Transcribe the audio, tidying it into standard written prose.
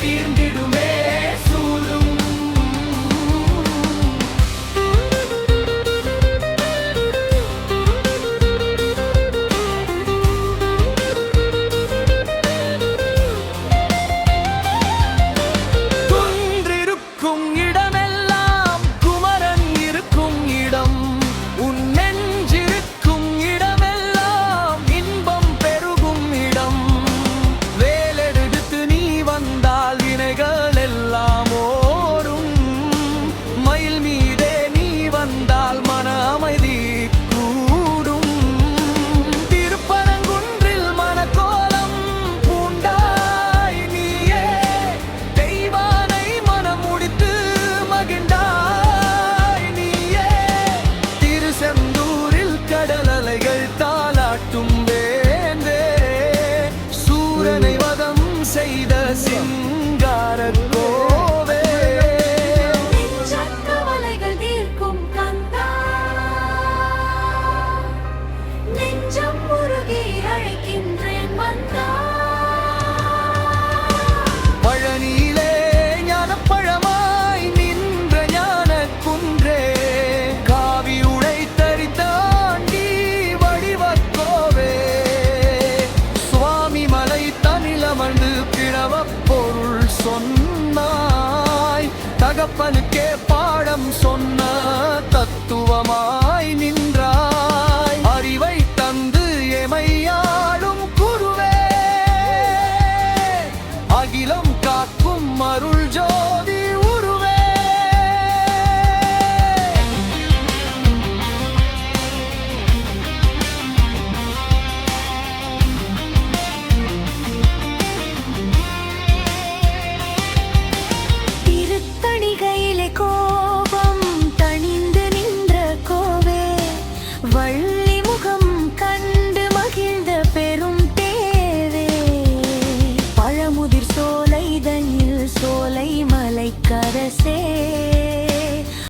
தீர்ந்திடுமே சூதும். குன்றிருக்கும் இடமெல்லாம் குமரன் இருக்கும் இடம். உன் நெஞ்சிருக்கும் இடமெல்லாம் இன்பம் பெருகும் இடம். வேலெடுத்து நீ வந்தால் வினைகள் எல்லாம் ஓடும். மயில் மீதே நீ வந்தால் மன அமைதி கூடும். திருப்பரங்குன்றில் மனக்கோலம் பூண்டாய் நீயே. தெய்வானை மனம் முடித்து மகிழ்ந்தாய் நீயே. திருச்செந்தூரில் கடல் அலைகள் தாலாட்டும் வேந்தே. சூரனை வதம் செய்த சிங்கார கோவே. கவலைகள் தீர்க்கும் கந்தா. நெஞ்சம் முருகி அழைக்கின்றேன் வந்தா. பழனியிலே ஞானப்பழமாய் நின்ற ஞான குன்றே. காவி உடை தரித்தாண்டி வடிவக்கோவே. சுவாமி மலை தனிலமர்ந்து பிணவப் பொருள் சொன்னாய். தகப்பனுக்கே பாடம் சொன்ன தத்துவமாய் நின்றாய். அறிவை தந்து எமையாளும் குருவே. அகிலம் காக்கும் அருள் ஜோ